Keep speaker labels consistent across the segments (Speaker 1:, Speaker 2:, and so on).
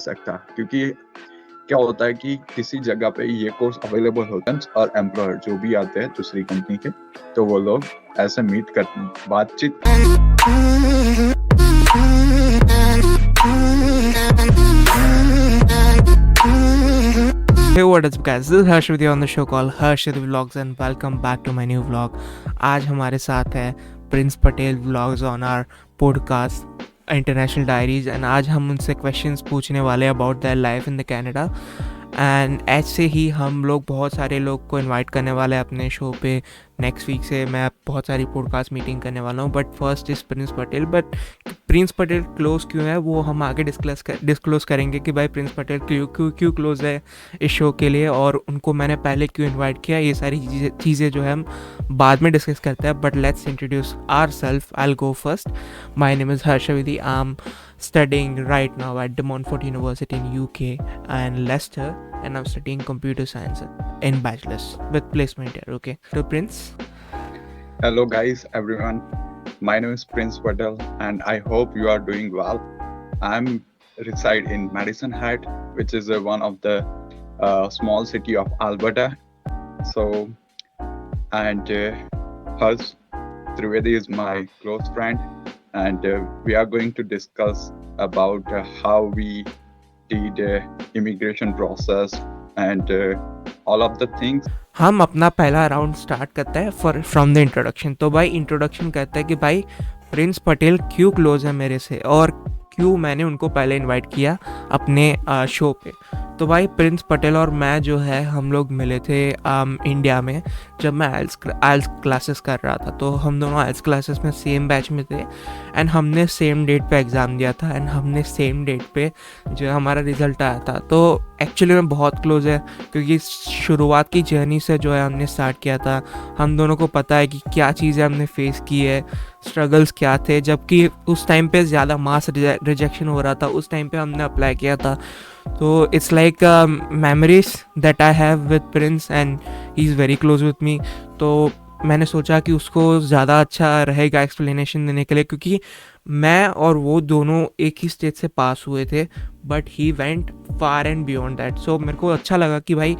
Speaker 1: सकता, क्योंकि क्या होता है कि किसी जगह पे ये कोर्स अवेलेबल होता है और एम्प्लॉयर जो भी आते हैं दूसरी कंपनी के, तो वो लोग ऐसे मीट करते हैं, बातचीत।
Speaker 2: Hey, what is up guys? This is Harsh with you on the show called Harsh with Vlogs and welcome back to my new vlog. आज हमारे साथ है Prince Patel vlogs on our podcast international diaries and आज हम उनसे questions पूछने वाले हैं about their life in the Canada. And ऐसे ही हम लोग बहुत सारे लोग को इनवाइट करने वाले हैं अपने शो पे। नेक्स्ट वीक से मैं बहुत सारी पॉडकास्ट मीटिंग करने वाला हूँ, but first is Prince Patel. But Prince Patel close क्यों है वो हम आगे डिस्क्लोज करेंगे कि भाई प्रिंस पटेल क्यों क्लोज है इस शो के लिए और उनको मैंने पहले क्यों इनवाइट किया। ये सारी चीज़ें जो है हम बाद में डिस्कस करते हैं, but let's introduce ourself. I will go first. My name is Harsh Vidi. I am studying right now at De Montfort University in UK and Leicester, and I'm studying computer science in bachelor's with placement here. Okay, so Prince.
Speaker 1: Hello guys, everyone. My name is Prince Patel and I hope you are doing well. I'm reside in Madison Hat, which is one of the small city of Alberta. So, and Harsh Trivedi is my close friend. And we are going to discuss about how we did immigration process and all of the things.
Speaker 2: हम अपना पहला round start करते हैं from the introduction. तो भाई introduction कहता है कि भाई प्रिंस पटेल क्यों क्लोज है मेरे से और क्यों मैंने उनको पहले इनवाइट किया अपने शो पे। तो भाई प्रिंस पटेल और मैं जो है हम लोग मिले थे इंडिया में जब मैं आइल्स क्लासेस कर रहा था। तो हम दोनों आइल्स क्लासेस में सेम बैच में थे एंड हमने सेम डेट पे एग्ज़ाम दिया था एंड हमने सेम डेट पे जो हमारा रिज़ल्ट आया था। तो एक्चुअली में बहुत क्लोज है क्योंकि शुरुआत की जर्नी से जो है हमने स्टार्ट किया था। हम दोनों को पता है कि क्या चीज़ें हमने फेस की है, स्ट्रगल्स क्या थे। जबकि उस टाइम पे ज़्यादा मास रिजेक्शन हो रहा था, उस टाइम पे हमने अप्लाई किया था। तो it's like memories that I have with Prince and he is very close with me. तो मैंने सोचा कि उसको ज़्यादा अच्छा रहेगा एक्सप्लेनेशन देने के लिए, क्योंकि मैं और वो दोनों एक ही स्टेज से पास हुए थे but he went far and beyond that. So मेरे को अच्छा लगा कि भाई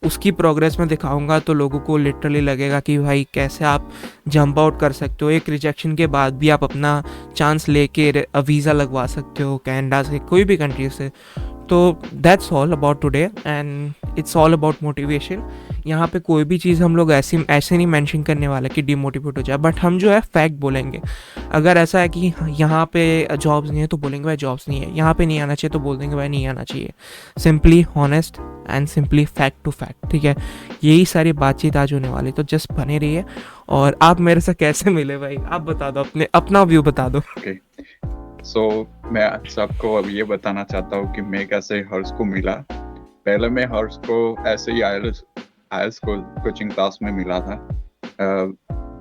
Speaker 2: उसकी प्रोग्रेस में दिखाऊंगा तो लोगों को लिटरली लगेगा कि भाई कैसे आप जंप आउट कर सकते हो, एक रिजेक्शन के बाद भी आप अपना चांस लेके वीज़ा लगवा सकते हो कनाडा से, कोई भी कंट्री से। तो that's all about today and it's all about motivation. यहाँ पे कोई भी चीज़ हम लोग ऐसे नहीं मेंशन करने वाले कि डिमोटिवेट हो जाए, बट हम जो है फैक्ट बोलेंगे। अगर ऐसा है कि यहाँ पे जॉब्स नहीं है तो बोलेंगे भाई जॉब्स नहीं है, यहाँ पे नहीं आना चाहिए तो बोल देंगे भाई नहीं आना चाहिए। Simply honest and simply fact to fact, ठीक है। यही सारी बातचीत आज होने वाली, तो जस्ट बने रहिए। और आप मेरे से कैसे मिले भाई, आप बता दो, अपना व्यू बता दो।
Speaker 1: Okay. So, मैं सबको अब ये बताना चाहता हूँ कि मैं कैसे हर्ष को मिला। पहले मैं हर्ष को ऐसे ही आइल्स कोचिंग क्लास में मिला था,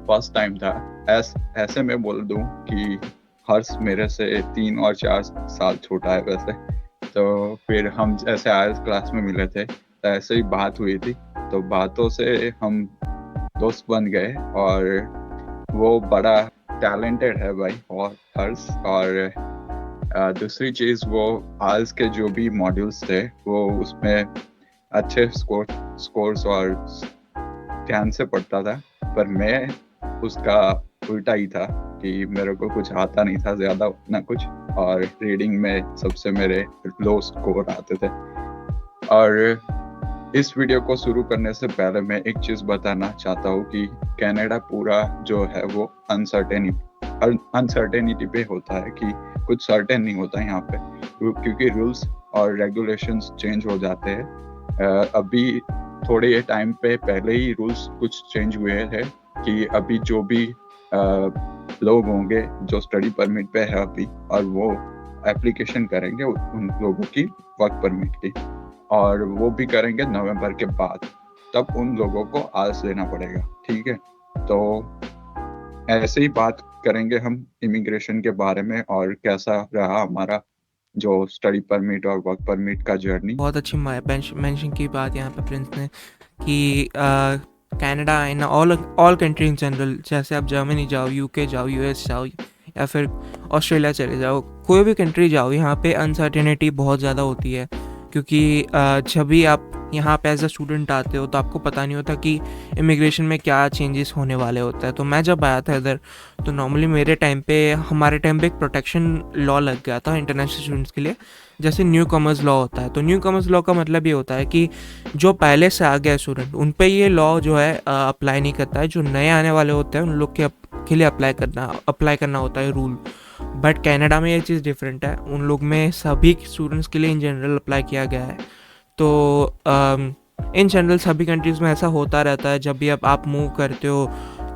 Speaker 1: फर्स्ट टाइम था। ऐसे मैं बोल दूँ कि हर्ष मेरे से 3 और 4 साल छोटा है वैसे। तो फिर हम ऐसे आइल्स क्लास में मिले थे, तो ऐसे ही बात हुई थी, तो बातों से हम दोस्त बन गए। और वो बड़ा टैलेंटेड है भाई और हर्ष। और दूसरी चीज़, वो आइल्स के जो भी मॉड्यूल्स थे वो उसमें अच्छे स्कोर्स और ध्यान से पढ़ता था, पर मैं उसका उल्टा ही था कि मेरे को कुछ आता नहीं था ज़्यादा ना कुछ, और रीडिंग में सबसे मेरे लो स्कोर आते थे। और इस वीडियो को शुरू करने से पहले मैं एक चीज़ बताना चाहता हूँ कि कनाडा पूरा जो है वो अनसर्टेनिटी पे होता है, कि कुछ सर्टेन नहीं होता है यहाँ पे, क्योंकि रूल्स और रेगुलेशंस चेंज हो जाते हैं। अभी थोड़े टाइम पे पहले ही रूल्स कुछ चेंज हुए थे कि अभी जो भी लोग होंगे जो स्टडी परमिट पे है अभी, और वो एप्लीकेशन करेंगे उन लोगों की वर्क परमिट की, और वो भी करेंगे नवंबर के बाद, तब उन लोगों को आल्स देना पड़ेगा, ठीक है। तो ऐसे ही बात करेंगे हम इमिग्रेशन के बारे में और कैसा रहा हमारा जो स्टडी परमिट और वर्क परमिट का जर्नी।
Speaker 2: बहुत अच्छी मेंशन की बात यहाँ पे प्रिंस ने कि Canada in all country in general, जैसे आप जर्मनी जाओ, यूके जाओ, यूएस जाओ, या फिर ऑस्ट्रेलिया चले जाओ, कोई भी कंट्री जाओ, यहाँ पे अनसर्टेनिटी बहुत ज़्यादा होती है, क्योंकि जब भी आप यहाँ पे एज अ स्टूडेंट आते हो तो आपको पता नहीं होता कि इमिग्रेशन में क्या चेंजेस होने वाले होता है। तो मैं जब आया था इधर, तो नॉर्मली हमारे टाइम पे एक प्रोटेक्शन लॉ लग गया था इंटरनेशनल स्टूडेंट्स के लिए, जैसे न्यू कमर्स लॉ होता है। तो न्यू कमर्स लॉ का मतलब ये होता है कि जो पहले से आ गए स्टूडेंट, उन पे ये लॉ जो है अप्लाई नहीं करता है। जो नए आने वाले होते हैं उन लोग के लिए अप्लाई करना होता है रूल। बट कनाडा में ये चीज़ डिफरेंट है, उन लोग में सभी स्टूडेंट्स के लिए इन जनरल अप्लाई किया गया है। तो इन जनरल सभी कंट्रीज़ में ऐसा होता रहता है जब भी अब आप मूव करते हो,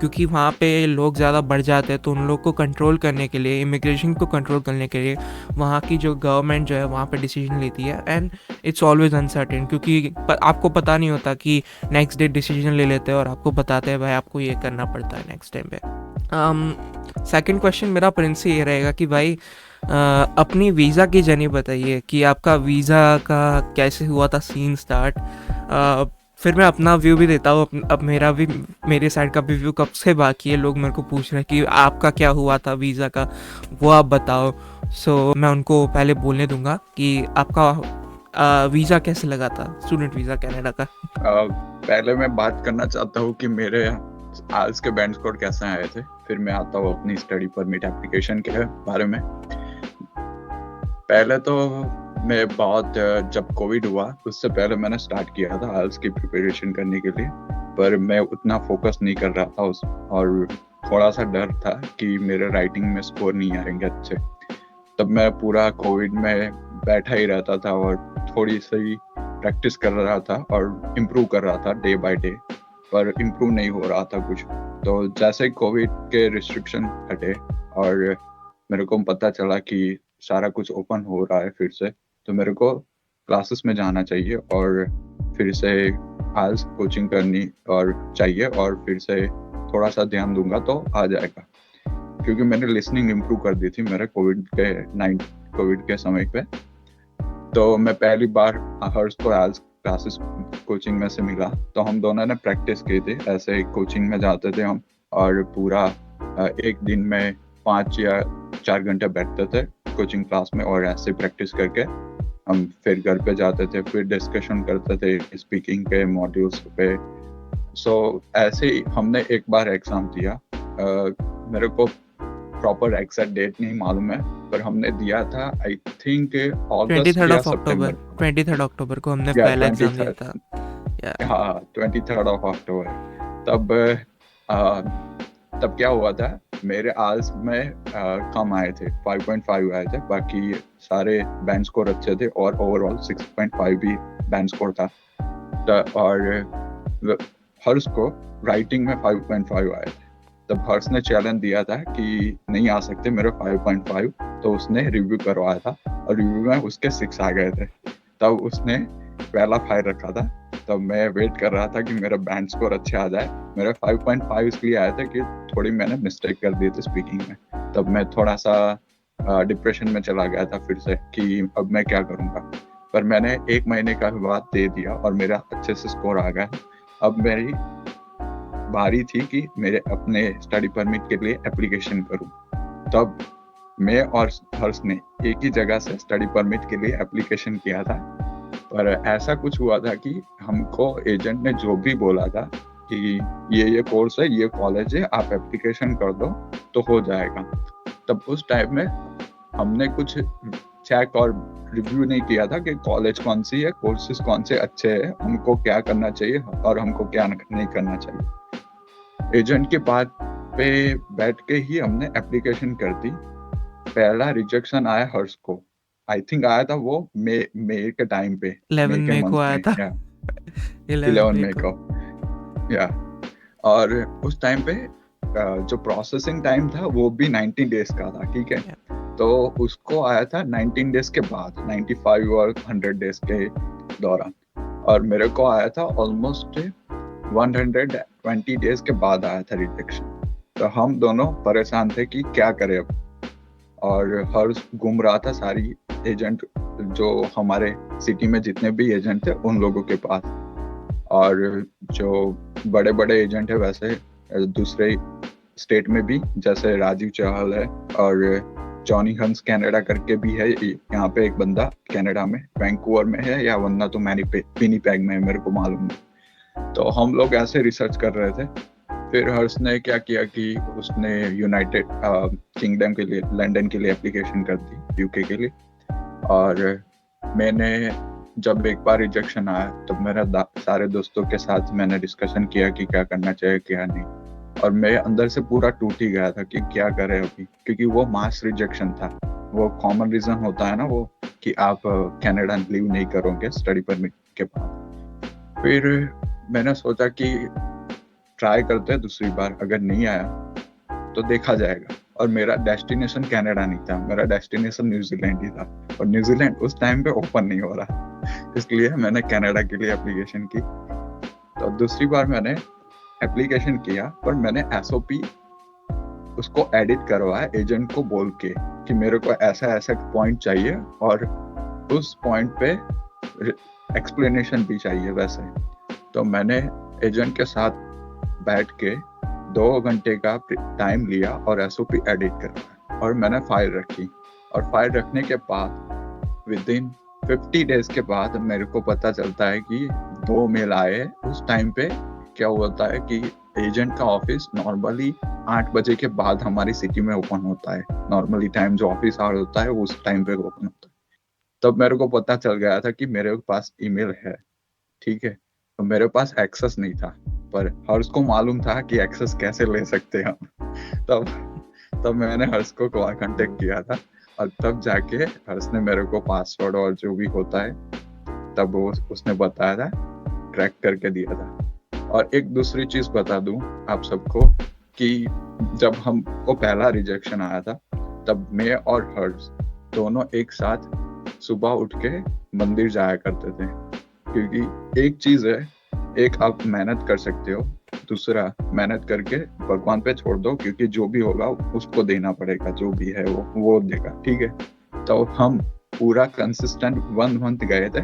Speaker 2: क्योंकि वहाँ पे लोग ज़्यादा बढ़ जाते हैं, तो उन लोग को कंट्रोल करने के लिए, इमिग्रेशन को कंट्रोल करने के लिए वहाँ की जो गवर्नमेंट जो है वहाँ पे डिसीजन लेती है। एंड इट्स ऑलवेज अनसर्टेन, क्योंकि आपको पता नहीं होता कि नेक्स्ट डे डिसीजन ले लेते हैं और आपको बताते हैं भाई आपको ये करना पड़ता है नेक्स्ट टाइम पे। सेकंड क्वेश्चन मेरा प्रिंस से ये रहेगा कि भाई अपनी वीज़ा की जर्नी बताइए कि आपका वीज़ा का कैसे हुआ था सीन स्टार्ट। फिर मैं अपना व्यू भी देता हूँ, अब मेरे साइड का भी व्यू कब से बाकी है, लोग मेरे को पूछ रहे हैं कि आपका क्या हुआ था वीज़ा का, वो आप बताओ। सो मैं उनको पहले बोलने दूंगा कि आपका वीज़ा कैसे लगा था, स्टूडेंट वीज़ा कनाडा का।
Speaker 1: पहले मैं बात करना चाहता हूँ कि मेरे आज के बैंड स्कोर कैसे आए थे, फिर मैं आता हूँ अपनी स्टडी परमिट एप्लीकेशन के बारे में। पहले तो मैं जब कोविड हुआ उससे पहले मैंने स्टार्ट किया था आइल्स की प्रिपरेशन करने के लिए, पर मैं उतना फोकस नहीं कर रहा था और थोड़ा सा डर था कि मेरे राइटिंग में स्कोर नहीं आएंगे अच्छे। तब मैं पूरा कोविड में बैठा ही रहता था और थोड़ी सी प्रैक्टिस कर रहा था और इम्प्रूव कर रहा था डे बाय डे, पर इम्प्रूव नहीं हो रहा था कुछ। तो जैसे कोविड के रिस्ट्रिक्शन हटे और मेरे को पता चला कि सारा कुछ ओपन हो रहा है फिर से, तो मेरे को क्लासेस में जाना चाहिए और फिर से आइल्स कोचिंग करनी और चाहिए और फिर से थोड़ा सा ध्यान दूंगा तो आ जाएगा, क्योंकि मैंने लिसनिंग इम्प्रूव कर दी थी मेरे कोविड के समय पे। तो मैं पहली बार हर्ष को आइल्स क्लासेस कोचिंग में से मिला, तो हम दोनों ने प्रैक्टिस की थी। ऐसे कोचिंग में जाते थे हम और पूरा एक दिन में 5 या 4 घंटे बैठते थे कोचिंग क्लास में और ऐसे प्रैक्टिस करके हम फिर घर पे जाते थे, फिर डिस्कशन करते थे स्पीकिंग के मॉड्यूल्स पे। सो ऐसे ही हमने एक बार एग्जाम दिया, मेरे को प्रॉपर एग्जैक्ट डेट नहीं मालूम है, पर हमने दिया था आई थिंक अगस्त या सितंबर।
Speaker 2: 23 अक्टूबर को हमने
Speaker 1: या
Speaker 2: पहला एग्जाम दिया था।
Speaker 1: हाँ 23 अक्टूबर। तब क्या हुआ था, मेरे आइल्स में कम आए थे, 5.5 आए थे, बाकी सारे बैंड स्कोर अच्छे थे और ओवरऑल 6.5 भी बैंड स्कोर था। और हर्ष को राइटिंग में 5.5 आए थे। तब हर्ष ने चैलेंज दिया था कि नहीं आ सकते मेरे 5.5, तो उसने रिव्यू करवाया था और रिव्यू में उसके 6 आ गए थे। तब उसने पहला 5 रखा था। तब मैं वेट कर रहा था कि मेरा बैंड स्कोर अच्छा आ जाए। मेरा 5.5 इसलिए आया था कि थोड़ी मैंने मिस्टेक कर दी थी स्पीकिंग में। तब मैं थोड़ा सा डिप्रेशन में चला गया था फिर से कि अब मैं क्या करूँगा, पर मैंने 1 महीने का बाद दे दिया और मेरा अच्छे से स्कोर आ गया। अब मेरी बारी थी कि मेरे अपने स्टडी परमिट के लिए एप्लीकेशन करूं। तब मैं और हर्ष ने एक ही जगह से स्टडी परमिट के लिए एप्लीकेशन किया था, पर ऐसा कुछ हुआ था कि हमको एजेंट ने जो भी बोला था कि ये कोर्स है, ये कॉलेज है, आप एप्लीकेशन कर दो तो हो जाएगा। तब उस टाइम में हमने कुछ चेक और रिव्यू नहीं किया था कि कॉलेज कौन सी है, कोर्सेज कौन से अच्छे हैं, हमको क्या करना चाहिए और हमको क्या नहीं करना चाहिए। एजेंट के बात पे बैठ के ही हमने एप्लीकेशन कर दी। पहला रिजेक्शन आया हर्ष को, आई थिंक आया था वो मई के टाइम पे,
Speaker 2: 11
Speaker 1: मई के
Speaker 2: मई को
Speaker 1: मंथ
Speaker 2: आया
Speaker 1: में,
Speaker 2: था।
Speaker 1: या
Speaker 2: 11
Speaker 1: 11
Speaker 2: मई
Speaker 1: मई
Speaker 2: को।
Speaker 1: को, या। और उस टाइम पे जो प्रोसेसिंग टाइम था वो भी 90 डेज का था, ठीक है। तो उसको आया था 19 डेज के बाद, 95 और 100 डेज के दौरान, और मेरे को आया था ऑलमोस्ट 120 डेज के बाद आया था रिजेक्शन। तो हम दोनों परेशान थे कि क्या करें अब, और हर्ष घूम रहा था सारी एजेंट जो हमारे सिटी में जितने भी एजेंट थे उन लोगों के पास, और जो बड़े बड़े एजेंट है वैसे दूसरे स्टेट में भी, जैसे राजीव चहल है और जॉनी हंस कनाडा करके भी है यहाँ पे एक बंदा कनाडा में, वैंकूवर में है, या वरना तो विनिपेग में है, मेरे को मालूम नहीं। तो हम लोग ऐसे रिसर्च कर रहे थे। फिर हर्ष ने क्या किया कि उसने यूनाइटेड किंगडम के लिए, लंदन के लिए एप्लीकेशन कर दी, यूके के लिए। और मैंने जब एक बार रिजेक्शन आया तो मेरा सारे दोस्तों के साथ मैंने डिस्कशन किया कि क्या करना चाहिए क्या नहीं, और मैं अंदर से पूरा टूट ही गया था कि क्या करें अभी, क्योंकि वो मास रिजेक्शन था। वो कॉमन रीजन होता है ना वो, कि आप कनाडा लीव नहीं करोगे स्टडी परमिट के बाद। फिर मैंने सोचा कि ट्राई करते हैं दूसरी बार, अगर नहीं आया तो देखा जाएगा। और मेरा डेस्टिनेशन कनाडा नहीं था, मेरा डेस्टिनेशन न्यूजीलैंड ही था, और न्यूजीलैंड उस टाइम पे ओपन नहीं हो रहा, इसलिए मैंने कनाडा के लिए एप्लीकेशन की। तो दूसरी बार मैंने एप्लीकेशन किया, पर मैंने एसओपी उसको एडिट करवाया एजेंट को बोल के कि मेरे को ऐसा ऐसा पॉइंट चाहिए, और उस पॉइंट पे एक्सप्लेनेशन भी चाहिए वैसे। तो मैंने एजेंट के साथ बैठ के 2 घंटे का टाइम लिया और एसओपी एडिट करवाया, और मैंने फाइल रखी। और फाइल रखने के बाद विद इन 50 डेज के बाद मेरे को पता चलता है कि 2 मेल आए। उस टाइम पे क्या होता है कि एजेंट का ऑफिस नॉर्मली 8 बजे के बाद हमारी सिटी में ओपन होता है, नॉर्मली टाइम जो ऑफिस आवर होता है उस टाइम पे ओपन होता है। तब मेरे को पता चल गया था कि मेरे पास ईमेल है, ठीक है। तो मेरे पास एक्सेस नहीं था, पर हर्ष को मालूम था कि एक्सेस कैसे ले सकते हैं हम। तब मैंने हर्ष को कांटेक्ट किया था, और तब जाके हर्ष ने मेरे को पासवर्ड और जो भी होता है तब वो उसने बताया था, क्रैक करके दिया था। और एक दूसरी चीज बता दूं आप सबको कि जब हमको पहला रिजेक्शन आया था तब मैं और हर्ष दोनों एक साथ सुबह उठ के मंदिर जाया करते थे, क्योंकि एक चीज है, एक आप मेहनत कर सकते हो, दूसरा मेहनत करके भगवान पे छोड़ दो, क्योंकि जो भी होगा उसको देना पड़ेगा, जो भी है वो देगा, ठीक है। तो हम पूरा कंसिस्टेंट 1 मंथ गए थे,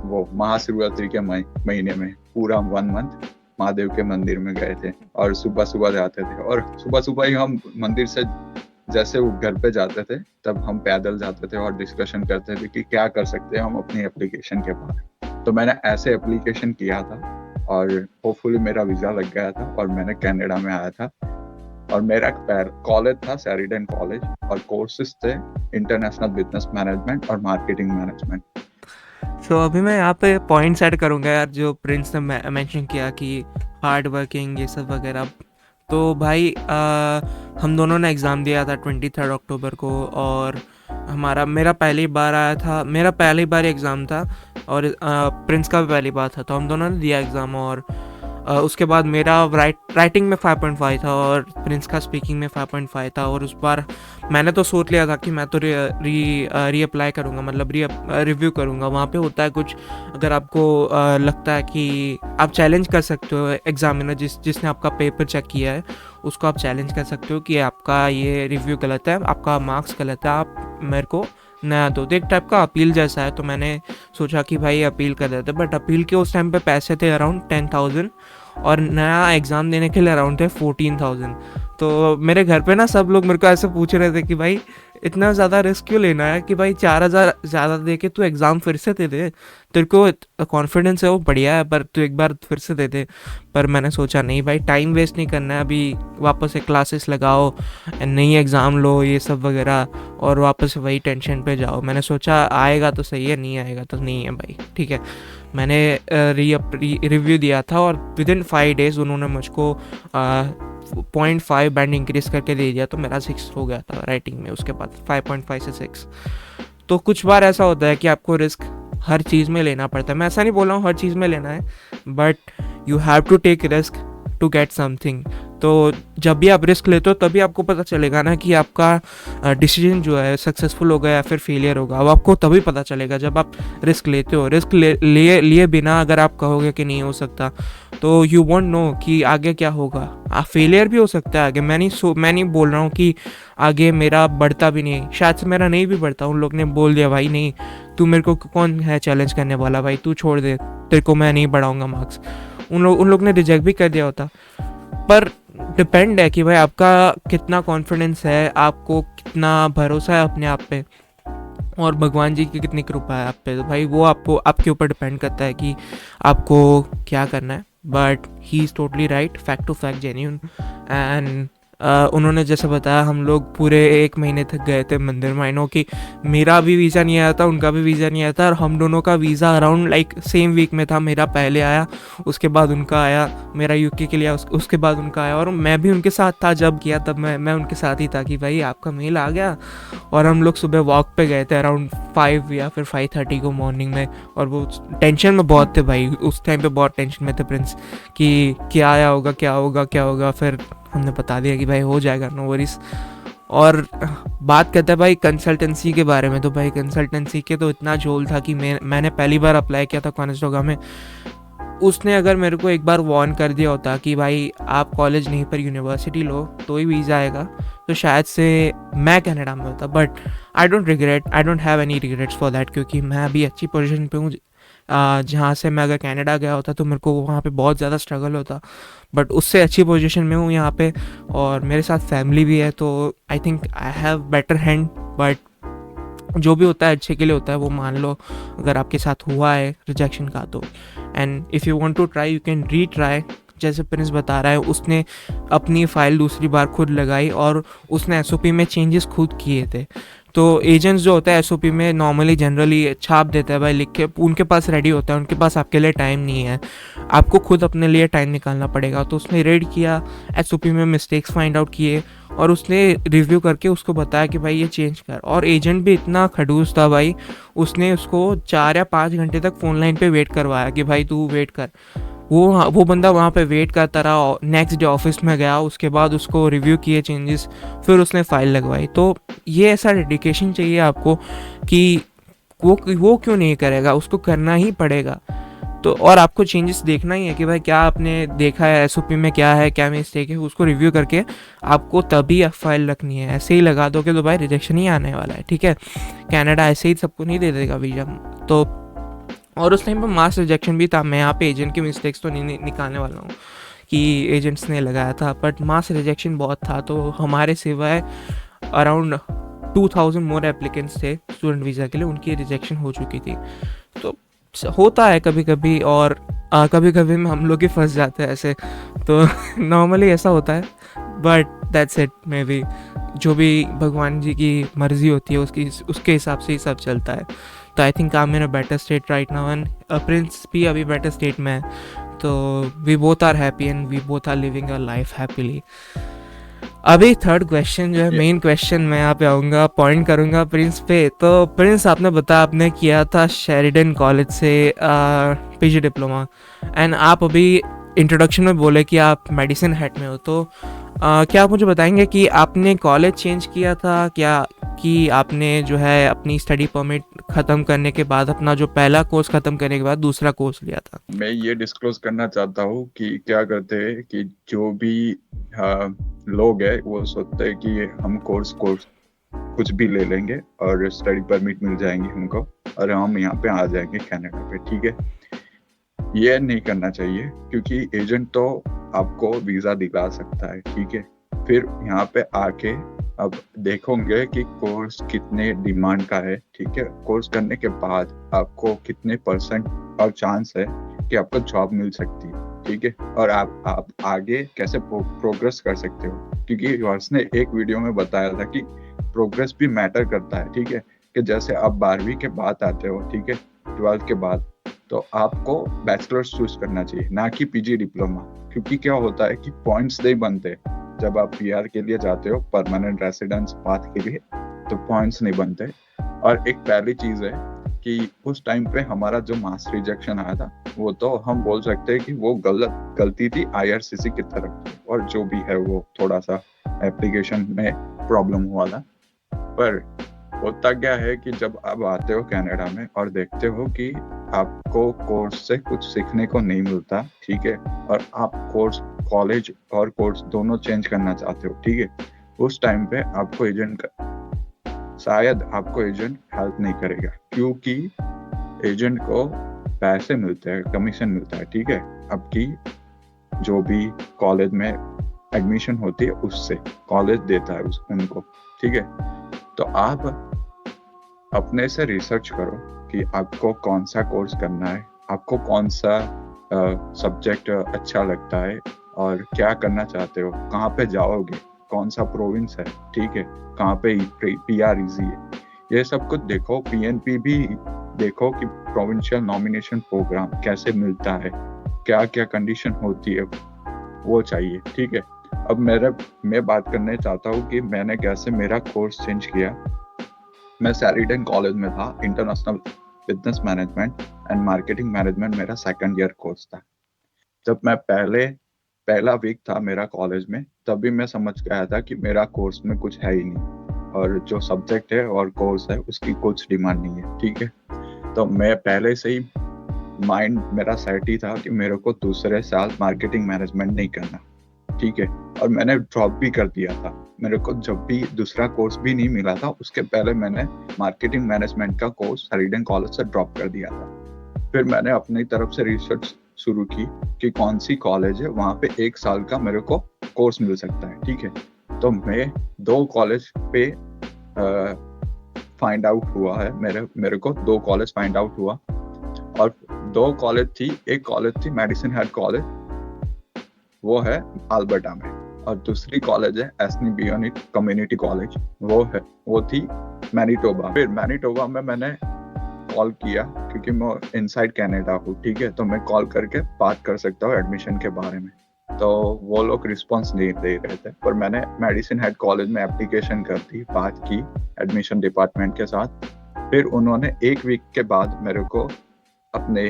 Speaker 1: वो महाशिवरात्रि के महीने में पूरा 1 मंथ महादेव के मंदिर में गए थे, और सुबह सुबह जाते थे। और सुबह सुबह ही हम मंदिर से जैसे वो घर पे जाते थे तब हम पैदल जाते थे और डिस्कशन करते थे कि क्या कर सकते हैं हम अपनी एप्लीकेशन के बारे। तो मैंने ऐसे एप्लीकेशन किया था, और होपफुली मेरा वीजा लग गया था, और मैंने कनाडा में आया था। और मेरा कॉलेज था शेरिडन कॉलेज, और कोर्सेज थे इंटरनेशनल बिजनेस मैनेजमेंट और मार्केटिंग मैनेजमेंट।
Speaker 2: सो अभी मैं यहाँ पे पॉइंट्स ऐड करूँगा यार, जो प्रिंस ने मेंशन किया कि हार्ड वर्किंग ये सब वगैरह। तो भाई हम दोनों ने एग्ज़ाम दिया था 23 अक्टूबर को, और मेरा पहली बार आया था, मेरा पहली बार एग्ज़ाम था, और प्रिंस का भी पहली बार था। तो हम दोनों ने दिया एग्ज़ाम, और उसके बाद मेरा राइटिंग में 5.5 था, और प्रिंस का स्पीकिंग में 5.5 था। और उस बार मैंने तो सोच लिया था कि मैं तो री अप्लाई करूँगा, मतलब रिव्यू करूँगा। वहाँ पे होता है कुछ, अगर आपको लगता है कि आप चैलेंज कर सकते हो एग्जामिनर जिसने आपका पेपर चेक किया है, उसको आप चैलेंज कर सकते हो कि आपका ये रिव्यू गलत है, आपका मार्क्स गलत है, आप मेरे को नया दो। तो एक टाइप का अपील जैसा है। तो मैंने सोचा कि भाई अपील कर देते, बट अपील के उस टाइम पे पैसे थे अराउंड 10,000, और नया एग्ज़ाम देने के लिए अराउंड थे 14,000। तो मेरे घर पे ना सब लोग मेरे को ऐसे पूछ रहे थे कि भाई इतना ज़्यादा रिस्क क्यों लेना है, कि भाई 4,000 ज़्यादा दे के तू एग्ज़ाम फिर से दे दे, तेरे को कॉन्फिडेंस है वो बढ़िया है, पर तू एक बार फिर से दे दे। पर मैंने सोचा नहीं भाई, टाइम वेस्ट नहीं करना है, अभी वापस से क्लासेस लगाओ, नई एग्ज़ाम लो, ये सब वगैरह, और वापस से वही टेंशन पे जाओ। मैंने सोचा आएगा तो सही है, नहीं आएगा तो नहीं है भाई, ठीक है। मैंने रिव्यू दिया था, और विद इन 5 डेज़ उन्होंने मुझको 0.5 बैंड इंक्रीज़ करके दे दिया, तो मेरा 6 हो गया था राइटिंग में, उसके बाद 5.5 से 6। तो कुछ बार ऐसा होता है कि आपको रिस्क हर चीज़ में लेना पड़ता है। मैं ऐसा नहीं बोल रहा हूँ हर चीज़ में लेना है, but you have to take risk to get something. तो जब भी आप रिस्क लेते हो तभी आपको पता चलेगा ना कि आपका डिसीजन जो है सक्सेसफुल होगा या फिर फेलियर होगा। अब आपको तभी पता चलेगा जब आप रिस्क लेते हो। रिस्क लिए बिना अगर आप कहोगे कि नहीं हो सकता, तो यू वोंट नो कि आगे क्या होगा। फेलियर भी हो सकता है आगे। मैं नहीं बोल रहा हूँ कि आगे मेरा बढ़ता भी नहीं, शायद से मेरा नहीं भी बढ़ता। उन लोग ने बोल दिया भाई नहीं, तू मेरे को कौन है चैलेंज करने वाला, भाई तू छोड़ दे, तेरे को मैं नहीं बढ़ाऊँगा मार्क्स। उन लोग ने रिजेक्ट भी कर दिया होता। पर डिपेंड है कि भाई आपका कितना कॉन्फिडेंस है, आपको कितना भरोसा है अपने आप पे, और भगवान जी की कितनी कृपा है आप पे। तो भाई वो आपको आपके ऊपर डिपेंड करता है कि आपको क्या करना है। But he is totally right, fact to fact genuine. And उन्होंने जैसे बताया, हम लोग पूरे 1 महीने तक गए थे मंदिर में। आई नो कि मेरा भी वीज़ा नहीं आया था, उनका भी वीज़ा नहीं आया था, और हम दोनों का visa around like same week में था। मेरा पहले आया, उसके बाद उनका आया, मेरा यूके के लिए उसके बाद उनका आया, और मैं भी उनके साथ था जब किया, तब मैं उनके साथ ही था कि भाई आपका मेल आ गया। और हम लोग सुबह वॉक पे गए थे अराउंड 5 या फिर 5:30 को मॉर्निंग में। और वो टेंशन में बहुत थे भाई, उस टाइम पे बहुत टेंशन में थे प्रिंस कि क्या आया होगा, क्या होगा, क्या होगा। फिर हमने बता दिया कि भाई हो जाएगा, नो वरीज। और बात करते हैं भाई कंसल्टेंसी के बारे में, तो भाई कंसल्टेंसी के तो इतना झोल था कि मैंने पहली बार अप्लाई किया था कॉनेस्टोगा में। उसने अगर मेरे को एक बार वार्न कर दिया होता कि भाई आप कॉलेज नहीं पर यूनिवर्सिटी लो तो ही वीज़ा आएगा, तो शायद से मैं कनाडा में होता। But I don't have any regrets for that, क्योंकि मैं अभी अच्छी पोजीशन पे हूँ। जहाँ से मैं अगर कनाडा गया होता तो मेरे को वहाँ पे बहुत ज़्यादा स्ट्रगल होता, बट उससे अच्छी पोजीशन में हूँ यहाँ पे। और मेरे साथ फैमिली भी है, तो I think I have better hand. But जो भी होता है अच्छे के लिए होता है, वो मान लो अगर आपके साथ हुआ है रिजेक्शन का तो। And if you want to try you can retry. जैसे प्रिंस बता रहा है, उसने अपनी फ़ाइल दूसरी बार खुद लगाई और उसने एसओपी में चेंजेस खुद किए थे। तो एजेंट्स जो होता है एसओपी में नॉर्मली जनरली छाप देता है भाई लिख के, उनके पास रेडी होता है, उनके पास आपके लिए टाइम नहीं है, आपको खुद अपने लिए टाइम निकालना पड़ेगा। तो उसने रीड किया, एसओपी में मिस्टेक्स फाइंड आउट किए, और उसने रिव्यू करके उसको बताया कि भाई ये चेंज कर। और एजेंट भी इतना खड़ूस था भाई, उसने उसको 4 या 5 घंटे तक फ़ोन लाइन पे वेट करवाया कि भाई तू वेट कर। वो बंदा वहाँ पे वेट करता रहा, नेक्स्ट डे ऑफिस में गया, उसके बाद उसको रिव्यू किए चेंजेस, फिर उसने फ़ाइल लगवाई। तो ये ऐसा डेडिकेशन चाहिए आपको कि वो क्यों नहीं करेगा, उसको करना ही पड़ेगा। तो और आपको चेंजेस देखना ही है कि भाई क्या आपने देखा है एसओपी में, क्या है, क्या मिस्टेक है, उसको रिव्यू करके आपको तभी फाइल रखनी है। ऐसे ही लगा दोगे तो भाई रिजेक्शन ही आने वाला है, ठीक है। कनाडा ऐसे ही सबको नहीं दे देगा वीज़ा। तो और उस टाइम पर मास रिजेक्शन भी था। मैं यहाँ पे एजेंट की मिस्टेक्स तो नहीं निकालने वाला हूँ कि एजेंट्स ने लगाया था, बट मास रिजेक्शन बहुत था। तो हमारे सिवाय अराउंड 2000 मोर एप्लीकेंट्स थे स्टूडेंट वीज़ा के लिए, उनकी रिजेक्शन हो चुकी थी। तो होता है कभी कभी, और कभी कभी हम लोग ही फंस जाते हैं ऐसे। तो नॉर्मली ऐसा होता है, but that's it. May be जो भी भगवान जी की मर्ज़ी होती है उसके हिसाब से ही सब चलता है। तो I think I am in a better state right now, and Prince भी अभी बेटर स्टेट में है। तो we both are happy and we both are living a life happily. अभी थर्ड क्वेश्चन जो है
Speaker 1: ये
Speaker 2: मेन क्वेश्चन, मैं यहाँ पे आऊँगा, पॉइंट करूँगा प्रिंस पे। तो प्रिंस आपने बताया आपने किया था शेरिडन कॉलेज से पीजी डिप्लोमा, एंड आप अभी इंट्रोडक्शन में बोले कि आप मेडिसिन हेड में हो। तो क्या आप मुझे बताएंगे कि आपने कॉलेज चेंज किया था क्या, कि आपने जो है अपनी स्टडी परमिट ख़त्म करने के बाद अपना जो पहला कोर्स ख़त्म करने के बाद दूसरा कोर्स लिया था?
Speaker 1: मैं ये डिस्क्लोज करना चाहता हूँ कि क्या करते हैं कि जो भी लोग हैं वो सोचते हैं कि हम कोर्स कुछ भी ले लेंगे और स्टडी परमिट मिल जाएंगे हमको और हम यहाँ पे आ जाएंगे कनाडा पे, ठीक है। ये नहीं करना चाहिए, क्योंकि एजेंट तो आपको वीज़ा दिला सकता है, ठीक है। फिर यहाँ पे आके अब देखोगे कि कोर्स कितने डिमांड का है, ठीक है। कोर्स करने के बाद आपको कितने % और चांस है कि आपको जॉब मिल सकती है, ठीक है। और आप आगे कैसे प्रोग्रेस कर सकते हो, क्योंकि हर्ष ने एक वीडियो में बताया था कि प्रोग्रेस भी मैटर करता है, ठीक है। कि जैसे आप 12वीं के बाद आते हो, ठीक है, 12th के बाद, तो आपको बैचलर्स चूज करना चाहिए, ना कि पीजी डिप्लोमा। क्योंकि क्या होता है कि पॉइंट्स नहीं बनते जब आप पीआर के लिए जाते हो, परमानेंट रेसिडेंस पाथ के लिए, तो पॉइंट्स नहीं बनते। और एक पहली चीज है कि उस टाइम पे हमारा जो मास रिजेक्शन आया था, वो तो हम बोल सकते हैं कि वो गलती थी आईआरसीसी की तरफ, और जो भी है वो थोड़ा सा एप्लीकेशन में प्रॉब्लम हुआ था। पर होता क्या है कि जब आप आते हो कनाडा में और देखते हो कि आपको कोर्स से कुछ सीखने को नहीं मिलता, ठीक है, और आप कॉलेज और कोर्स दोनों चेंज करना चाहते हो, ठीक है, उस टाइम पे शायद आपको एजेंट हेल्प नहीं करेगा, क्योंकि एजेंट को पैसे मिलते हैं, कमीशन मिलता है, ठीक है, आपकी जो भी कॉलेज में एडमिशन होती है उससे कॉलेज देता है उनको, ठीक है। तो आप अपने से रिसर्च करो कि आपको कौन सा कोर्स करना है, आपको कौन सा सब्जेक्ट अच्छा लगता है और क्या करना चाहते हो, कहाँ पे जाओगे, कौन सा प्रोविंस है, ठीक है, कहाँ पे PR इजी है, ये सब कुछ देखो। PNP भी देखो कि प्रोविंशियल नॉमिनेशन प्रोग्राम कैसे मिलता है, क्या क्या कंडीशन होती है, वो चाहिए, ठीक है। अब मैं बात करने चाहता हूँ कि मैंने कैसे मेरा कोर्स चेंज किया। मैं सैरिडन कॉलेज में था, international business management and marketing management मेरा 2nd ईयर कोर्स था। जब मैं पहला वीक था मेरा कॉलेज में, तभी मैं समझ गया था कि मेरा कोर्स में कुछ है ही नहीं और जो सब्जेक्ट है और कोर्स है उसकी कुछ डिमांड नहीं है, ठीक है। तो मैं पहले से ही माइंड मेरा सेट ही था कि मेरे को दूसरे साल मार्केटिंग मैनेजमेंट नहीं करना, ठीक है। और मैंने ड्रॉप भी कर दिया था। मेरे को जब भी दूसरा कोर्स भी नहीं मिला था उसके पहले मैंने मार्केटिंग मैनेजमेंट का कोर्स सैरिडन कॉलेज से ड्रॉप कर दिया था। फिर मैंने अपनी तरफ से रिसर्च शुरू की कि कौन सी कॉलेज है वहाँ पे 1 साल का मेरे को कोर्स मिल सकता है, ठीक है। तो मैं 2 कॉलेज पे फाइंड आउट हुआ है, मेरे को 2 कॉलेज फाइंड आउट हुआ और 2 कॉलेज थी। एक कॉलेज थी मेडिसिन हेड कॉलेज, वो है अल्बर्टा में, और दूसरी कॉलेज है एस्नी बियोनिक कम्युनिटी कॉलेज, वो थी मैनिटोबा। फिर मैनिटोबा में मैंने कॉल किया क्योंकि मैं इनसाइड कनाडा हूँ, ठीक है, तो मैं कॉल करके बात कर सकता हूँ एडमिशन के बारे में। तो वो लोग रिस्पांस नहीं दे रहे थे, पर मैंने मेडिसिन हेड कॉलेज में एप्लीकेशन कर दी, बात की एडमिशन डिपार्टमेंट के साथ। फिर उन्होंने 1 वीक के बाद मेरे को अपने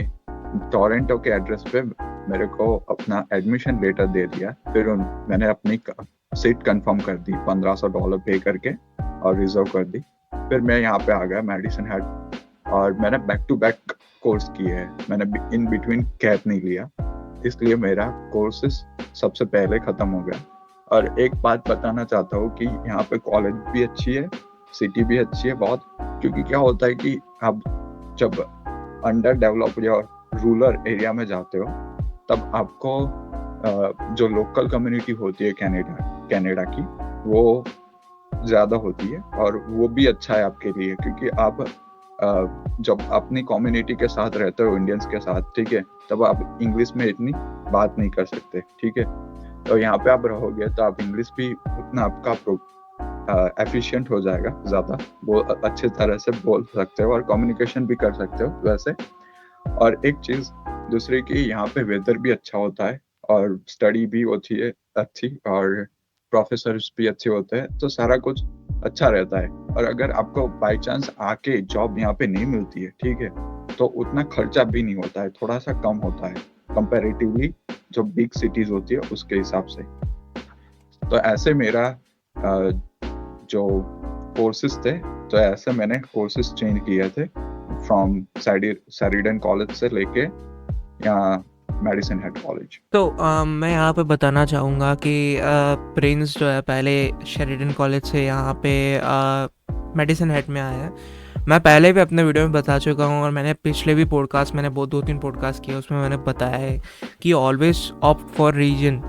Speaker 1: टोरंटो के एड्रेस पे मेरे को अपना एडमिशन लेटर दे दिया। फिर मैंने अपनी सीट कंफर्म कर दी, $1500 पे करके और रिजर्व कर दी। फिर मैं यहाँ पे आ गया मेडिसिन हेड और मैंने बैक टू बैक कोर्स किए हैं, मैंने इन बिटवीन गैप नहीं लिया, इसलिए मेरा कोर्सेस सबसे पहले ख़त्म हो गया। और एक बात बताना चाहता हूँ कि यहाँ पे कॉलेज भी अच्छी है, सिटी भी अच्छी है बहुत, क्योंकि क्या होता है कि आप जब अंडर डेवलप्ड या रूरल एरिया में जाते हो तब आपको जो लोकल कम्युनिटी होती है कनाडा की, वो ज़्यादा होती है और वो भी अच्छा है आपके लिए, क्योंकि आप जब अपनी कम्युनिटी के साथ रहते हो, इंडियंस के साथ, ठीक है, तब आप इंग्लिश में इतनी बात नहीं कर सकते, ठीक है। तो यहाँ पे आप रहोगे तो आप इंग्लिश भी उतना आपका एफिशिएंट हो जाएगा, ज़्यादा वो अच्छे तरह से बोल सकते हो और कम्युनिकेशन भी कर सकते हो वैसे। और एक चीज़ दूसरी कि यहाँ पे वेदर भी अच्छा होता है और स्टडी भी होती है अच्छी और प्रोफेसर्स भी अच्छे होते हैं, तो सारा कुछ अच्छा रहता है। और अगर आपको बाई चांस आके जॉब यहाँ पे नहीं मिलती है, ठीक है, तो उतना खर्चा भी नहीं होता है, थोड़ा सा कम होता है कंपैरेटिवली जो बिग सिटीज होती है उसके हिसाब से। तो ऐसे मेरा जो कोर्सेज थे, तो ऐसे मैंने कोर्सेज चेंज किए थे फ्रॉम सैरिडन कॉलेज से लेके यहाँ मेडिसिन हेड कॉलेज।
Speaker 2: तो मैं यहाँ पे बताना चाहूँगा कि प्रिंस जो है पहले शेरिडन कॉलेज से यहाँ पे मेडिसिन हेड में आया है। मैं पहले भी अपने वीडियो में बता चुका हूँ और मैंने पिछले भी पॉडकास्ट, मैंने 2-3 पॉडकास्ट किए, उसमें मैंने बताया है कि always opt for region,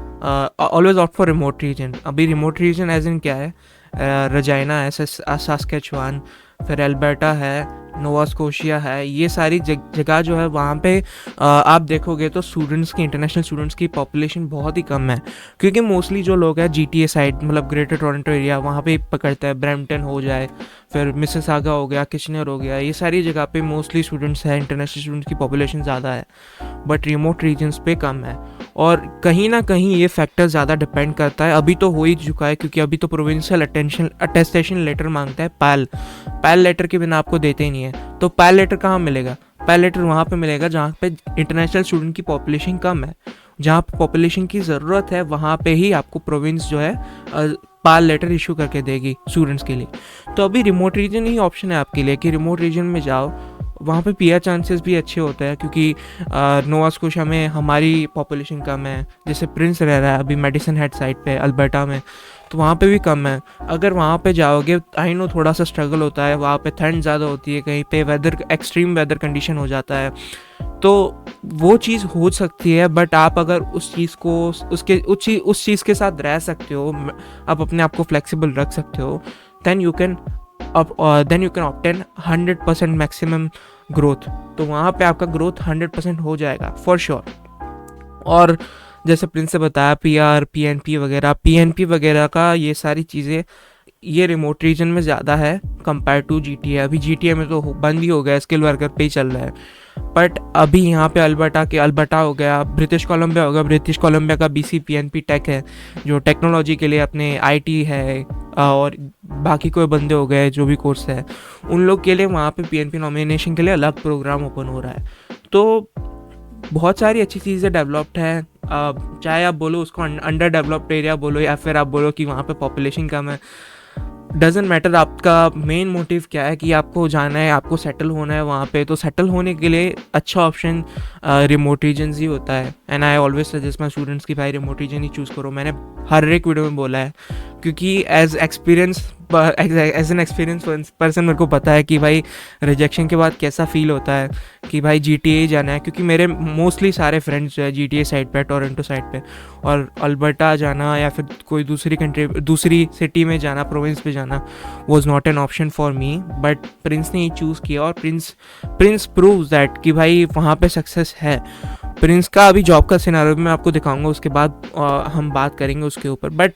Speaker 2: always opt for remote region. अभी रिमोट रीजन एज इन क्या है, रजाइना है, सास्केचुआन, फिर एल्बर्टा है, नोवा स्कोशिया है, ये सारी जगह जो है वहाँ पे आप देखोगे तो स्टूडेंट्स की, इंटरनेशनल स्टूडेंट्स की पॉपुलेशन बहुत ही कम है, क्योंकि मोस्टली जो लोग हैं GTA साइड, मतलब ग्रेटर टोरंटो एरिया, वहाँ पे पकड़ते हैं। ब्रैम्पटन हो जाए, फिर मिसिसागा हो गया, किचनर हो गया, ये सारी जगह पे मोस्टली स्टूडेंट्स हैं, इंटरनेशनल स्टूडेंट्स की पॉपुलेशन ज़्यादा है, बट रिमोट रीजन्स पे कम है। और कहीं ना कहीं ये फैक्टर ज़्यादा डिपेंड करता है, अभी तो हो ही चुका है, क्योंकि अभी तो प्रोविंशियल अटेस्टेशन लेटर मांगता है, पैल लेटर के बिना आपको देते ही नहीं है। तो पैल लेटर कहाँ मिलेगा? पैल लेटर वहाँ पे मिलेगा जहाँ पे इंटरनेशनल स्टूडेंट की पॉपुलेशन कम है, जहाँ पे पॉपुलेशन की ज़रूरत है, वहाँ पे ही आपको प्रोविंस जो है पैल लेटर इशू करके देगी स्टूडेंट्स के लिए। तो अभी रिमोट रीजन ही ऑप्शन है आपके लिए कि रिमोट रीजन में जाओ, वहाँ पे PR चांसेस भी अच्छे होते हैं, क्योंकि नोवा स्कोशिया में हमारी पॉपुलेशन कम है, जैसे प्रिंस रह रहा है अभी मेडिसिन हेड साइड पे अल्बर्टा में, तो वहाँ पे भी कम है। अगर वहाँ पे जाओगे, आई नो थोड़ा सा स्ट्रगल होता है, वहाँ पे ठंड ज़्यादा होती है, कहीं पे वेदर एक्सट्रीम वेदर कंडीशन हो जाता है, तो वो चीज़ हो सकती है, बट आप अगर उस चीज़ को उस चीज़ के साथ रह सकते हो, आप अपने आप को फ्लेक्सिबल रख सकते हो, then you can obtain 100% maximum growth. तो वहाँ पे आपका ग्रोथ 100% हो जाएगा फॉर श्योर। और जैसे प्रिंस से बताया, पीआर, पीएनपी वगैरह का ये सारी चीज़ें ये रिमोट रीजन में ज़्यादा है कंपेयर टू जीटीए। अभी जीटीए में तो बंद ही हो गया, स्किल वर्कर पे ही चल रहा है। बट अभी यहाँ पे अल्बर्टा हो गया, ब्रिटिश कोलंबिया हो गया, ब्रिटिश कोलंबिया का बीसीपीएनपी टेक है जो टेक्नोलॉजी के लिए अपने आईटी है, और बाकी कोई बंदे हो गए जो भी कोर्स है उन लोग के लिए वहाँ पे पीएनपी नॉमिनेशन के लिए अलग प्रोग्राम ओपन हो रहा है। तो बहुत सारी अच्छी चीज़ें डेवलप्ड है। चाहे आप बोलो उसको अंडर डेवलप्ड एरिया बोलो, या फिर आप बोलो कि वहाँ पे पॉपुलेशन कम है, डजेंट मैटर। आपका मेन मोटिव क्या है कि आपको जाना है, आपको सेटल होना है वहाँ पे। तो सेटल होने के लिए अच्छा ऑप्शन रिमोट रीजन ही होता है। And I always suggest my students कि भाई रिमोट रीजन ही चूज़ करो। मैंने हर एक वीडियो में बोला है, क्योंकि एज एन एक्सपीरियंस पर्सन मेरे को पता है कि भाई रिजेक्शन के बाद कैसा फील होता है कि भाई GTA जाना है। क्योंकि मेरे मोस्टली सारे फ्रेंड्स जो है GTA साइड पे, टोरंटो साइड पे, और अल्बर्टा जाना या फिर कोई दूसरी सिटी में जाना, प्रोविंस पे जाना was not an option for me. But Prince ने ये चूज़ किया, और प्रिंस प्रूव्स दैट कि भाई वहाँ पे सक्सेस है। प्रिंस का अभी जॉब का सिनारियो मैं आपको दिखाऊंगा, उसके बाद हम बात करेंगे उसके ऊपर। बट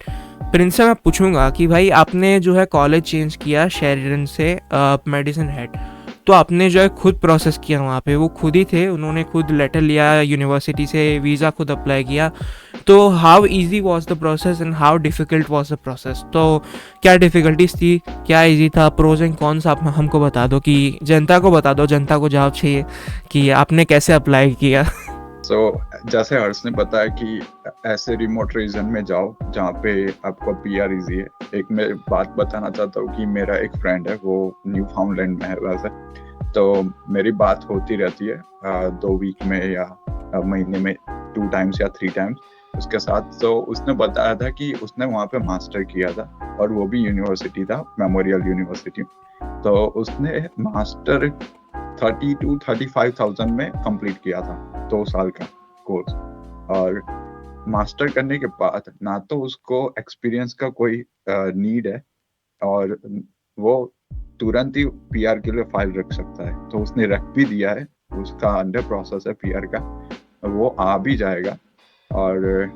Speaker 2: प्रिंस से मैं पूछूंगा कि भाई आपने जो है कॉलेज चेंज किया शेरिडन से मेडिसिन हेड, तो आपने जो है खुद प्रोसेस किया वहाँ पे, वो खुद ही थे, उन्होंने खुद लेटर लिया यूनिवर्सिटी से, वीज़ा खुद अप्लाई किया। तो how easy was the process and how difficult was the process? तो क्या डिफ़िकल्टीज थी, क्या इजी था, प्रोज एंड कॉन्स आप हमको बता दो, कि जनता को बता दो, जनता को जवाब चाहिए कि आपने कैसे अप्लाई किया।
Speaker 1: सो जैसे हर्ष ने बताया कि ऐसे रिमोट रीजन में जाओ जहाँ पे आपको पीआर इजी है। एक मैं बात बताना चाहता हूँ कि मेरा एक फ्रेंड है, वो न्यू फाउंडलैंड में है वैसे, तो मेरी बात होती रहती है 2 वीक में या महीने में 2 टाइम्स या 3 टाइम्स उसके साथ। तो उसने बताया था कि उसने वहाँ पे मास्टर किया था, और वो भी यूनिवर्सिटी था, मेमोरियल यूनिवर्सिटी। तो उसने मास्टर 30,000 to 35,000 में कंप्लीट किया था, 2 साल का कोर्स। और मास्टर करने के बाद ना तो उसको एक्सपीरियंस का कोई नीड है, और वो तुरंत ही पीआर के लिए फाइल रख सकता है। तो उसने रख भी दिया है, उसका अंडर प्रोसेस है पीआर का, और वो आ भी जाएगा। और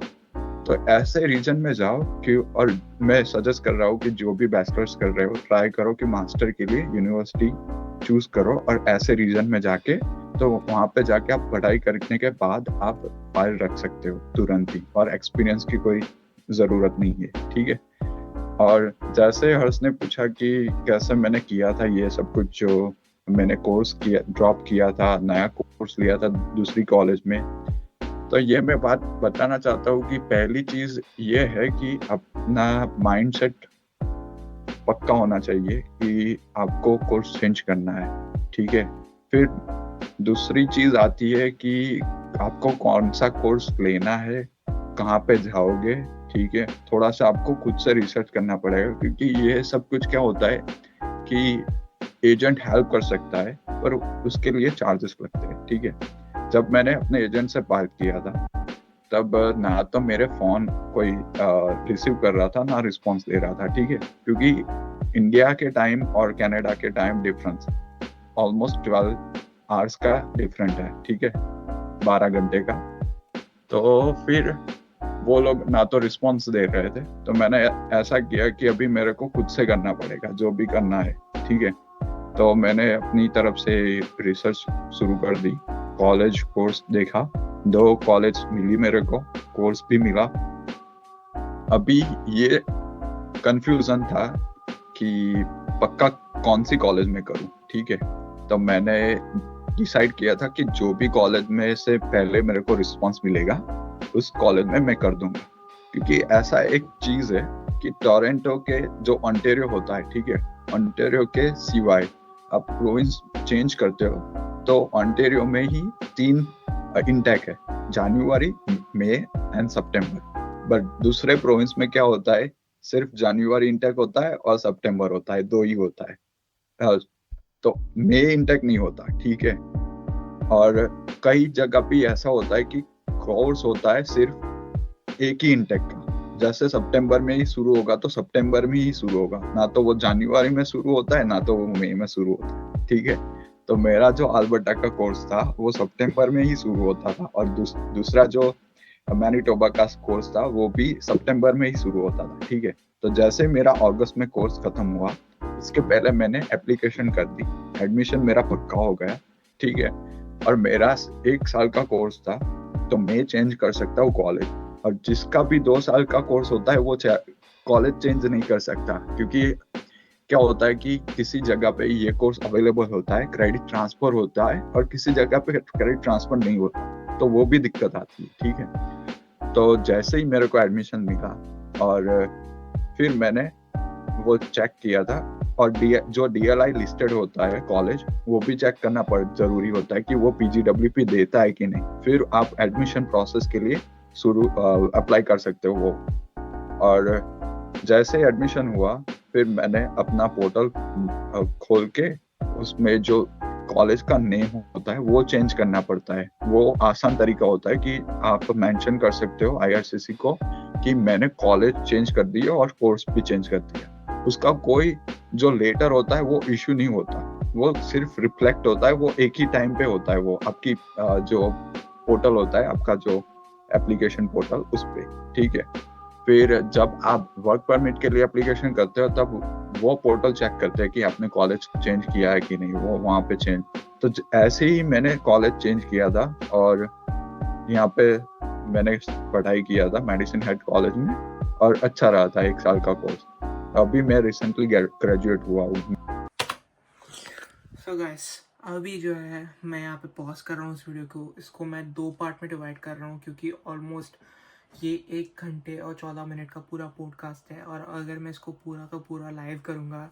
Speaker 1: तो ऐसे रीजन में जाओ कि, और मैं सजेस्ट कर रहा हूँ कि जो भी बैचलर्स कर रहे हो ट्राई करो कि मास्टर के लिए यूनिवर्सिटी चूज करो, और ऐसे रीजन में जाके, तो वहाँ पे जाके आप पढ़ाई करने के बाद आप फाइल रख सकते हो तुरंत ही, और एक्सपीरियंस की कोई ज़रूरत नहीं है, ठीक है। और जैसे हर्ष ने पूछा कि कैसे मैंने किया था ये सब कुछ, जो मैंने कोर्स किया, ड्रॉप किया था, नया कोर्स लिया था दूसरी कॉलेज में, तो ये मैं बात बताना चाहता हूँ कि पहली चीज़ ये है कि अपना माइंडसेट पक्का होना चाहिए कि आपको कोर्स चेंज करना है, ठीक है। फिर दूसरी चीज़ आती है कि आपको कौन सा कोर्स लेना है, कहाँ पे जाओगे, ठीक है। थोड़ा सा आपको खुद से रिसर्च करना पड़ेगा, क्योंकि ये सब कुछ क्या होता है कि एजेंट हेल्प कर सकता है, पर उसके लिए चार्जेस लगते हैं, ठीक है। जब मैंने अपने एजेंट से बात किया था, तब ना तो मेरे फ़ोन कोई रिसीव कर रहा था, ना रिस्पॉन्स दे रहा था, ठीक है। क्योंकि इंडिया के टाइम और कनाडा के टाइम डिफरेंस ऑलमोस्ट 12 आवर्स का डिफरेंट है, ठीक है, 12 घंटे का। तो फिर वो लोग ना तो रिस्पॉन्स दे रहे थे, तो मैंने ऐसा किया कि अभी मेरे को खुद से करना पड़ेगा जो भी करना है, ठीक है। तो मैंने अपनी तरफ से रिसर्च शुरू कर दी, कॉलेज कोर्स देखा, 2 कॉलेज मिली मेरे को, कोर्स भी मिला। अभी ये कंफ्यूजन था कि पक्का कौन सी कॉलेज में करूं, ठीक है। तो मैंने डिसाइड किया था कि जो भी कॉलेज में से पहले मेरे को रिस्पांस मिलेगा उस कॉलेज में मैं कर दूंगा। क्योंकि ऐसा एक चीज है कि टोरंटो के जो ऑन्टेरियो होता है, ठीक है, ऑन्टेरियो के सिवाय आप प्रोविंस चेंज करते हो तो ऑन्टेरियो में ही 3 इनटेक है, जनवरी, मई एंड सितंबर। बट दूसरे प्रोविंस में क्या होता है, सिर्फ जनवरी इनटेक होता है और सितंबर होता है, 2 ही होता है। तो मई इनटेक नहीं होता, ठीक है। और कई जगह पे ऐसा होता है कि कोर्स होता है सिर्फ एक ही इंटेक का, जैसे सितंबर में ही शुरू होगा तो सितंबर में ही शुरू होगा, ना तो वो जनवरी में शुरू होता है ना तो वो मई में शुरू होता है, ठीक है। तो मेरा जो अल्बर्टा का कोर्स था वो सितंबर में ही शुरू होता था, और दूसरा जो मैनिटोबा का कोर्स था वो भी सितंबर में ही शुरू होता था, ठीक है। तो जैसे मेरा अगस्त में कोर्स खत्म हुआ, इसके पहले मैंने एप्लीकेशन कर दी, एडमिशन मेरा पक्का हो गया, ठीक है। और मेरा 1 साल का कोर्स था, तो मैं चेंज कर सकता हूँ कॉलेज, और जिसका भी 2 साल का कोर्स होता है वो कॉलेज चेंज नहीं कर सकता, क्योंकि क्या होता है कि किसी जगह पे ये कोर्स अवेलेबल होता है, क्रेडिट ट्रांसफर होता है, और किसी जगह पे क्रेडिट ट्रांसफर नहीं होता, तो वो भी दिक्कत आती है, ठीक है। तो जैसे ही मेरे को एडमिशन मिला, और फिर मैंने वो चेक किया था, और जो DLI लिस्टेड होता है कॉलेज, वो भी चेक करना जरूरी होता है कि वो PGWP देता है कि नहीं, फिर आप एडमिशन प्रोसेस के लिए अप्लाई कर सकते हो वो। और जैसे एडमिशन हुआ, फिर मैंने अपना पोर्टल खोल के उसमें जो कॉलेज का नेम होता है वो चेंज करना पड़ता है। वो आसान तरीका होता है कि आप मेंशन कर सकते हो IRCC को कि मैंने कॉलेज चेंज कर दिया और कोर्स भी चेंज कर दिया। उसका कोई जो लेटर होता है वो इश्यू नहीं होता, वो सिर्फ रिफ्लेक्ट होता है, वो एक ही टाइम पे होता है, वो आपकी जो पोर्टल होता है, आपका जो एप्लीकेशन पोर्टल, उस पे, ठीक है। फिर जब आप वर्क परमिट के लिए एप्लीकेशन करते हो, तब वो पोर्टल चेक करते हैं कि आपने कॉलेज चेंज किया है कि नहीं, वो वहाँ पे चेंज। तो ऐसे ही मैंने कॉलेज चेंज किया था, और यहाँ पे मैंने पढ़ाई किया था मेडिसिन हेड कॉलेज में, और अच्छा रहा था 1 साल का कोर्स। अभी मैं रिसेंटली ग्रेजुएट हुआ हूँ।
Speaker 2: सो गाइस, अभी जो है मैं यहाँ पे पॉज कर रहा हूँ इस वीडियो को, इसको मैं 2 पार्ट में डिवाइड कर रहा हूँ, क्योंकि ऑलमोस्ट ये 1 घंटे और 14 मिनट का पूरा पॉडकास्ट है, और अगर मैं इसको पूरा का पूरा लाइव करूँगा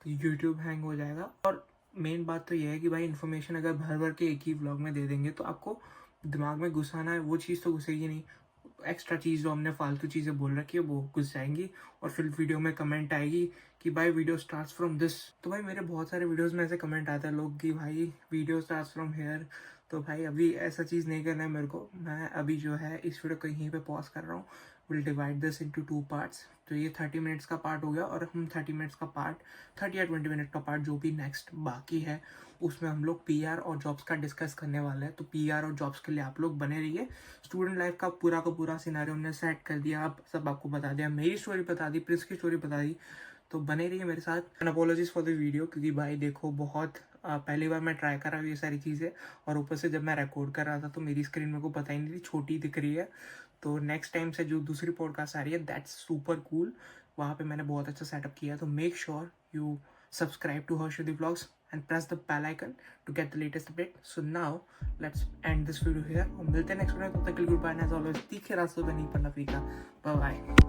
Speaker 2: तो यूट्यूब हैंग हो जाएगा। और मेन बात तो यह है कि भाई इन्फॉर्मेशन अगर भर भर के एक ही व्लॉग में दे देंगे तो आपको दिमाग में घुसाना है वो चीज़ तो घुसेगी नहीं, एक्स्ट्रा चीज़ जो हमने फालतू चीज़ें बोल रखी है वो घुस जाएंगी, और फिर वीडियो में कमेंट आएगी कि भाई वीडियो स्टार्ट्स फ्रॉम दिस। तो भाई मेरे बहुत सारे वीडियोस में ऐसे कमेंट आता है लोग कि भाई वीडियो स्टार्ट्स फ्रॉम हेयर। तो भाई अभी ऐसा चीज़ नहीं करना है मेरे को। मैं अभी जो है इस वीडियो को यहीं पे पॉज कर रहा हूँ। Will divide this into 2 parts. तो ये 30 मिनट्स का पार्ट हो गया, और हम 30 मिनट्स का पार्ट, 30 या 20 मिनट का पार्ट जो भी नेक्स्ट बाकी है उसमें हम लोग PR और जॉब्स का डिस्कस करने वाले हैं। तो PR और जॉब्स के लिए आप लोग बने रहिए। स्टूडेंट लाइफ का पूरा सिनारियो हमने सेट कर दिया, आप सब आपको बता दिया, मेरी स्टोरी बता दी, प्रिंस की स्टोरी बता दी। तो बने रहिए मेरे साथ। And apologies for the video, क्योंकि भाई देखो बहुत पहली बार मैं ट्राई कर रहा हूँ ये सारी चीज़ें, और ऊपर से जब मैं रिकॉर्ड कर रहा था तो मेरी स्क्रीन मेरे को पता ही नहीं थी, छोटी दिख रही है। तो नेक्स्ट टाइम से जो दूसरी पॉडकास्ट आ रही है दैट्स सुपर कूल, वहाँ पे मैंने बहुत अच्छा सेटअप किया। तो make sure you subscribe to Harshadi Vlogs and press the bell icon to get the latest update. So now let's end this video here, और मिलते हैं नेक्स्ट वीडियो में। तब तक के लिए गुड बाय, एज ऑलवेज तीखे रास्तों पे नहीं पड़ना फीका। Bye bye.